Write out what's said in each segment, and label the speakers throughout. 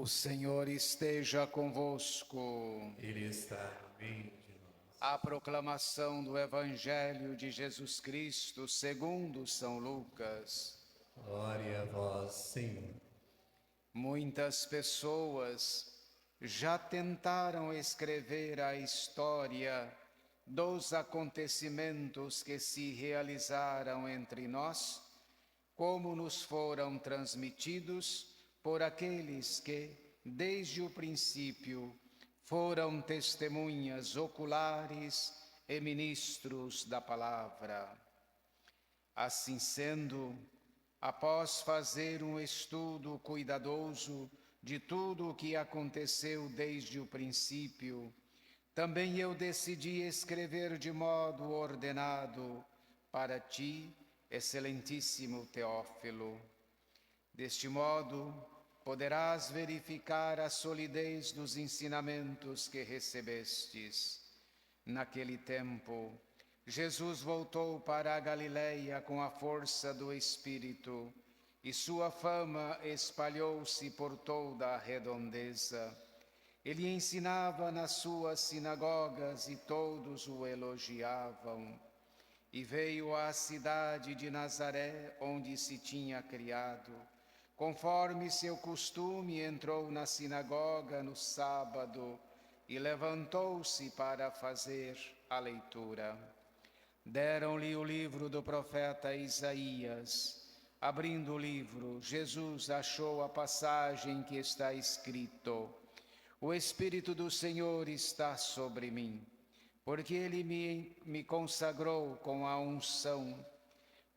Speaker 1: O Senhor esteja convosco.
Speaker 2: Ele está no meio de nós.
Speaker 1: A proclamação do Evangelho de Jesus Cristo segundo São Lucas.
Speaker 2: Glória a vós, Senhor.
Speaker 1: Muitas pessoas já tentaram escrever a história dos acontecimentos que se realizaram entre nós, como nos foram transmitidos por aqueles que, desde o princípio, foram testemunhas oculares e ministros da palavra. Assim sendo, após fazer um estudo cuidadoso de tudo o que aconteceu desde o princípio, também eu decidi escrever de modo ordenado para ti, excelentíssimo Teófilo. Deste modo, poderás verificar a solidez dos ensinamentos que recebestes. Naquele tempo, Jesus voltou para a Galileia com a força do Espírito, e sua fama espalhou-se por toda a redondeza. Ele ensinava nas suas sinagogas e todos o elogiavam. E veio à cidade de Nazaré, onde se tinha criado. Conforme seu costume, entrou na sinagoga no sábado e levantou-se para fazer a leitura. Deram-lhe o livro do profeta Isaías. Abrindo o livro, Jesus achou a passagem que está escrito: O Espírito do Senhor está sobre mim, porque Ele me consagrou com a unção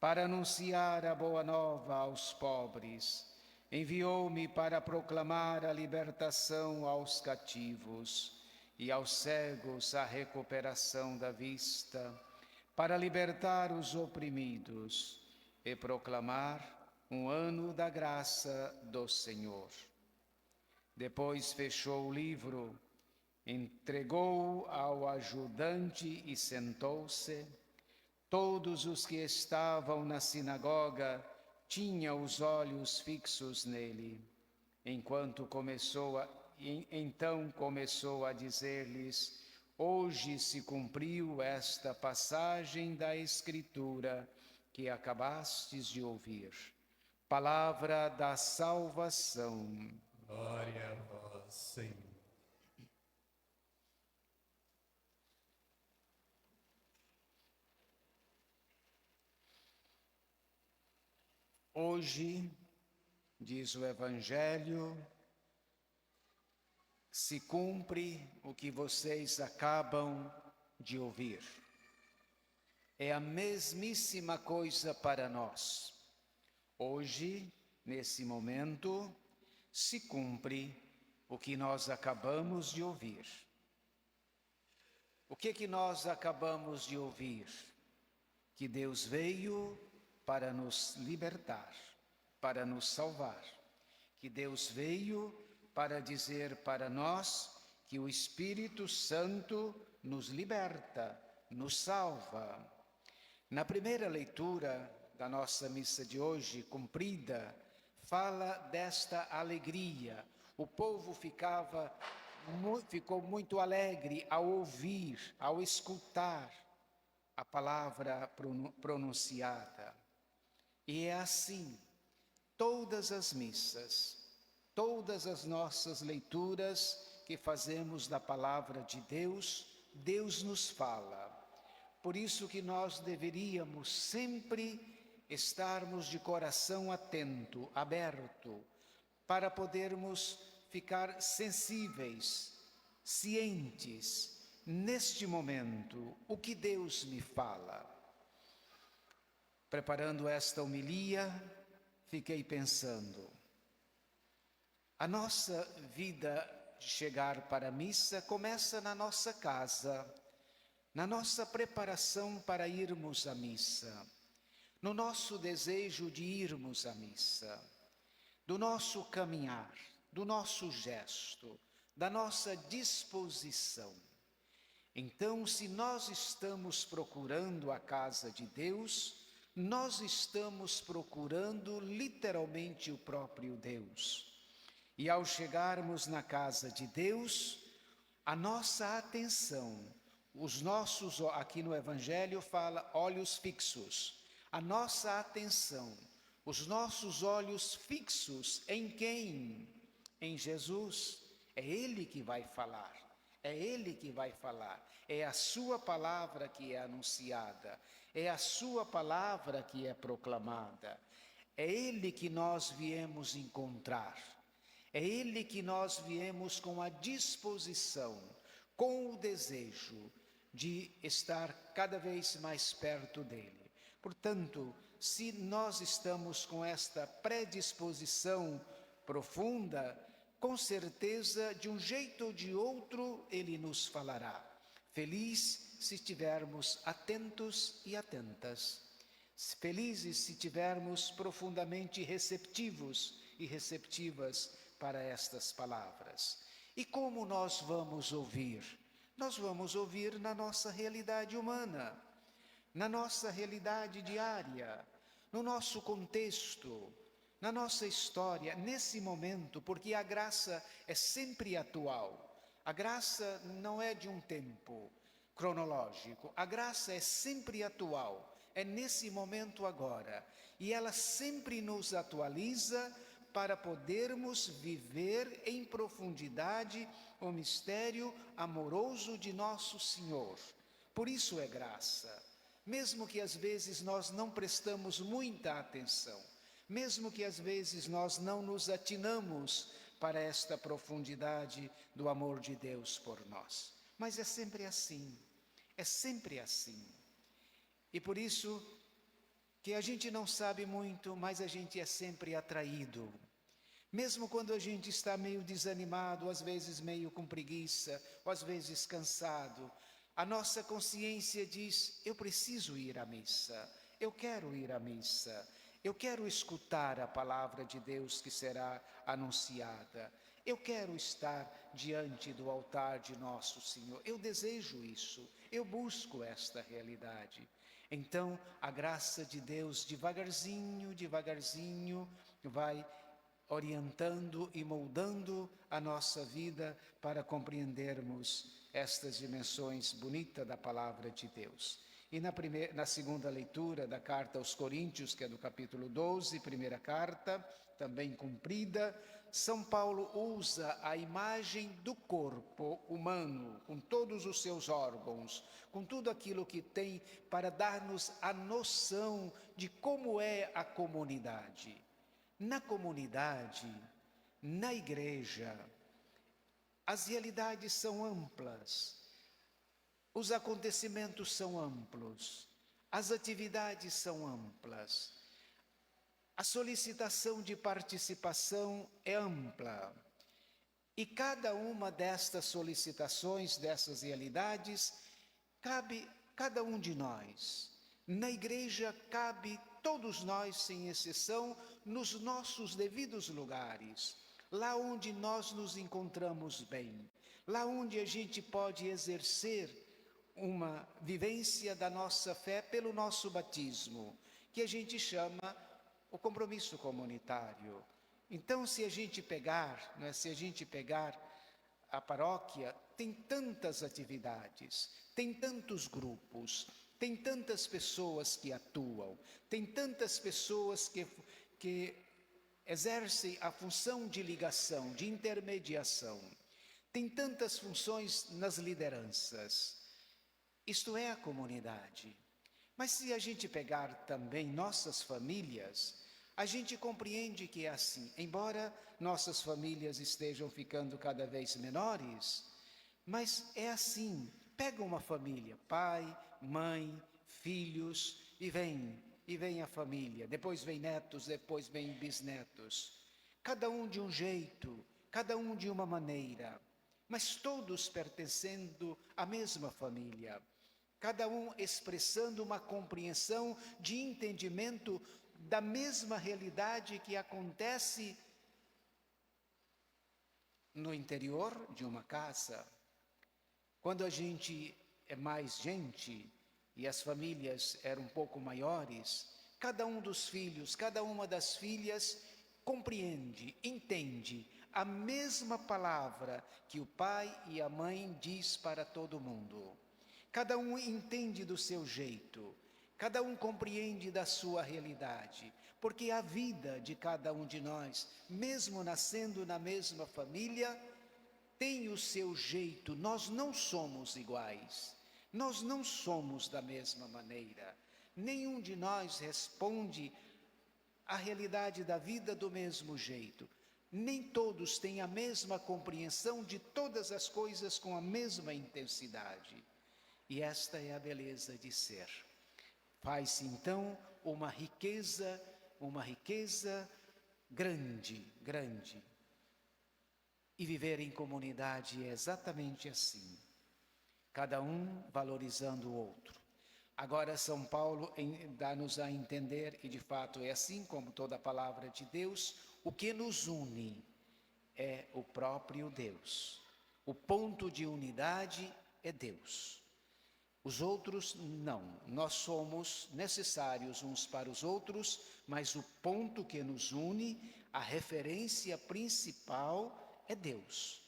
Speaker 1: para anunciar a boa nova aos pobres. Enviou-me para proclamar a libertação aos cativos e aos cegos a recuperação da vista, para libertar os oprimidos e proclamar um ano da graça do Senhor. Depois fechou o livro, entregou-o ao ajudante e sentou-se. Todos os que estavam na sinagoga tinham os olhos fixos nele. Então começou a dizer-lhes: Hoje se cumpriu esta passagem da Escritura que acabastes de ouvir. Palavra da salvação.
Speaker 2: Glória a vós, Senhor.
Speaker 1: Hoje, diz o Evangelho, se cumpre o que vocês acabam de ouvir. É a mesmíssima coisa para nós. Hoje, nesse momento, se cumpre o que nós acabamos de ouvir. O que nós acabamos de ouvir? Que Deus veio para nos libertar, para nos salvar. Que Deus veio para dizer para nós que o Espírito Santo nos liberta, nos salva. Na primeira leitura da nossa missa de hoje, cumprida, fala desta alegria. O povo ficou muito alegre ao ouvir, ao escutar a palavra pronunciada. E é assim, todas as missas, todas as nossas leituras que fazemos da palavra de Deus, Deus nos fala. Por isso que nós deveríamos sempre estarmos de coração atento, aberto, para podermos ficar sensíveis, cientes, neste momento, o que Deus me fala. Preparando esta homilia, fiquei pensando, a nossa vida de chegar para a missa começa na nossa casa, na nossa preparação para irmos à missa, no nosso desejo de irmos à missa, do nosso caminhar, do nosso gesto, da nossa disposição. Então, se nós estamos procurando a casa de Deus, nós estamos procurando literalmente o próprio Deus. E ao chegarmos na casa de Deus, a nossa atenção, os nossos, aqui no Evangelho fala olhos fixos, a nossa atenção, os nossos olhos fixos em quem? Em Jesus. É Ele que vai falar, é Ele que vai falar, é a sua palavra que é anunciada, é a sua palavra que é proclamada, é Ele que nós viemos encontrar, é Ele que nós viemos com a disposição, com o desejo de estar cada vez mais perto dEle. Portanto, se nós estamos com esta predisposição profunda, com certeza, de um jeito ou de outro, Ele nos falará. Feliz se estivermos atentos e atentas. Felizes se estivermos profundamente receptivos e receptivas para estas palavras. E como nós vamos ouvir? Nós vamos ouvir na nossa realidade humana, na nossa realidade diária, no nosso contexto, na nossa história, nesse momento, porque a graça é sempre atual. A graça não é de um tempo cronológico, a graça é sempre atual, é nesse momento agora. E ela sempre nos atualiza para podermos viver em profundidade o mistério amoroso de nosso Senhor. Por isso é graça, mesmo que às vezes nós não prestamos muita atenção, mesmo que às vezes nós não nos atinamos para esta profundidade do amor de Deus por nós. Mas é sempre assim, é sempre assim. E por isso que a gente não sabe muito, mas a gente é sempre atraído. Mesmo quando a gente está meio desanimado, às vezes meio com preguiça, ou às vezes cansado, a nossa consciência diz, eu preciso ir à missa, eu quero ir à missa. Eu quero escutar a palavra de Deus que será anunciada. Eu quero estar diante do altar de nosso Senhor. Eu desejo isso. Eu busco esta realidade. Então, a graça de Deus, devagarzinho, devagarzinho, vai orientando e moldando a nossa vida para compreendermos estas dimensões bonitas da palavra de Deus. E na segunda leitura da carta aos Coríntios, que é do capítulo 12, primeira carta, também cumprida, São Paulo usa a imagem do corpo humano, com todos os seus órgãos, com tudo aquilo que tem, para dar-nos a noção de como é a comunidade. Na comunidade, na igreja, as realidades são amplas. Os acontecimentos são amplos, as atividades são amplas, a solicitação de participação é ampla. E cada uma destas solicitações, dessas realidades, cabe cada um de nós. Na igreja cabe todos nós, sem exceção, nos nossos devidos lugares, lá onde nós nos encontramos bem, lá onde a gente pode exercer uma vivência da nossa fé pelo nosso batismo, que a gente chama o compromisso comunitário. Então, se a gente pegar a paróquia, tem tantas atividades, tem tantos grupos, tem tantas pessoas que atuam, tem tantas pessoas que exercem a função de ligação, de intermediação, tem tantas funções nas lideranças. Isto é a comunidade. Mas se a gente pegar também nossas famílias, a gente compreende que é assim. Embora nossas famílias estejam ficando cada vez menores, mas é assim. Pega uma família, pai, mãe, filhos, e vem a família. Depois vem netos, depois vem bisnetos. Cada um de um jeito, cada um de uma maneira, mas todos pertencendo à mesma família. Cada um expressando uma compreensão de entendimento da mesma realidade que acontece no interior de uma casa. Quando a gente é mais gente e as famílias eram um pouco maiores, cada um dos filhos, cada uma das filhas compreende, entende a mesma palavra que o pai e a mãe diz para todo mundo. Cada um entende do seu jeito, cada um compreende da sua realidade, porque a vida de cada um de nós, mesmo nascendo na mesma família, tem o seu jeito. Nós não somos iguais, nós não somos da mesma maneira. Nenhum de nós responde à realidade da vida do mesmo jeito. Nem todos têm a mesma compreensão de todas as coisas com a mesma intensidade. E esta é a beleza de ser. Faz-se então uma riqueza grande, grande. E viver em comunidade é exatamente assim. Cada um valorizando o outro. Agora São Paulo dá-nos a entender, e de fato é assim como toda a palavra de Deus, o que nos une é o próprio Deus. O ponto de unidade é Deus. Os outros não. Nós somos necessários uns para os outros, mas o ponto que nos une, a referência principal é Deus.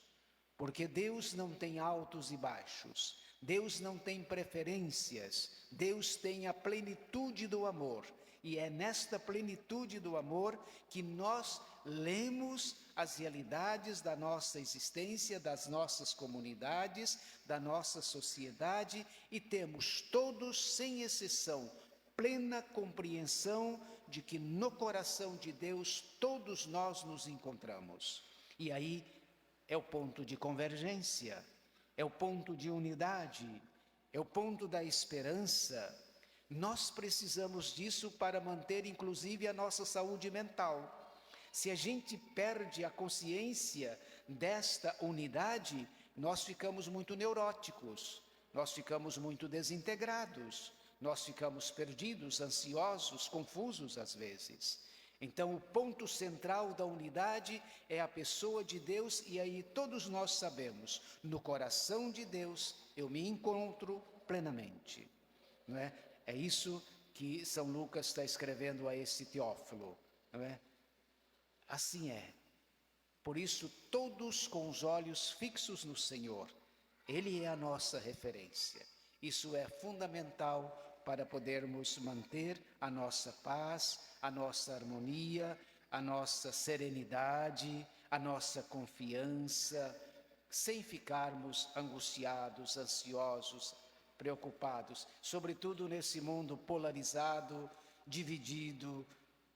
Speaker 1: Porque Deus não tem altos e baixos. Deus não tem preferências, Deus tem a plenitude do amor. E é nesta plenitude do amor que nós lemos as realidades da nossa existência, das nossas comunidades, da nossa sociedade, e temos todos, sem exceção, plena compreensão de que no coração de Deus todos nós nos encontramos. E aí é o ponto de convergência. É o ponto de unidade, é o ponto da esperança. Nós precisamos disso para manter, inclusive, a nossa saúde mental. Se a gente perde a consciência desta unidade, nós ficamos muito neuróticos, nós ficamos muito desintegrados, nós ficamos perdidos, ansiosos, confusos às vezes. Então, o ponto central da unidade é a pessoa de Deus, e aí todos nós sabemos, no coração de Deus eu me encontro plenamente. Não é? É isso que São Lucas está escrevendo a esse Teófilo. Não é? Assim é. Por isso, todos com os olhos fixos no Senhor. Ele é a nossa referência. Isso é fundamental para podermos manter a nossa paz, a nossa harmonia, a nossa serenidade, a nossa confiança, sem ficarmos angustiados, ansiosos, preocupados, sobretudo nesse mundo polarizado, dividido,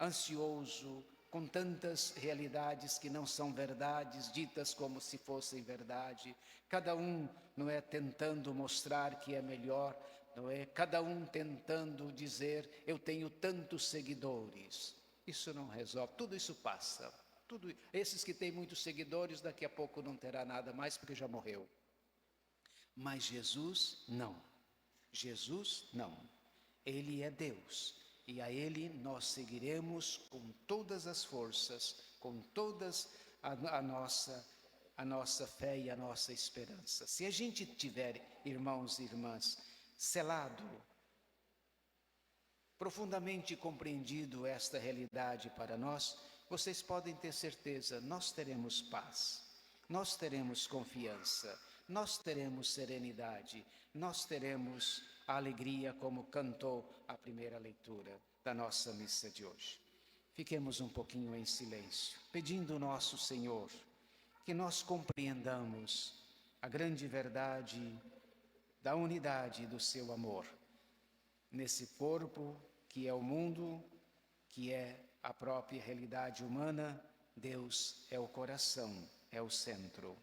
Speaker 1: ansioso, com tantas realidades que não são verdades, ditas como se fossem verdade. Cada um, não é, tentando mostrar que é melhor, não é? Cada um tentando dizer, eu tenho tantos seguidores. Isso não resolve, tudo isso passa. Esses que têm muitos seguidores, daqui a pouco não terá nada mais porque já morreu. Mas Jesus, não. Jesus, não. Ele é Deus. E a Ele nós seguiremos com todas as forças, com todas a nossa fé e a nossa esperança. Se a gente tiver, irmãos e irmãs, selado, profundamente compreendido esta realidade para nós, vocês podem ter certeza, nós teremos paz, nós teremos confiança, nós teremos serenidade, nós teremos a alegria como cantou a primeira leitura da nossa missa de hoje. Fiquemos um pouquinho em silêncio, pedindo ao nosso Senhor que nós compreendamos a grande verdade da unidade do seu amor, nesse corpo que é o mundo, que é a própria realidade humana. Deus é o coração, é o centro.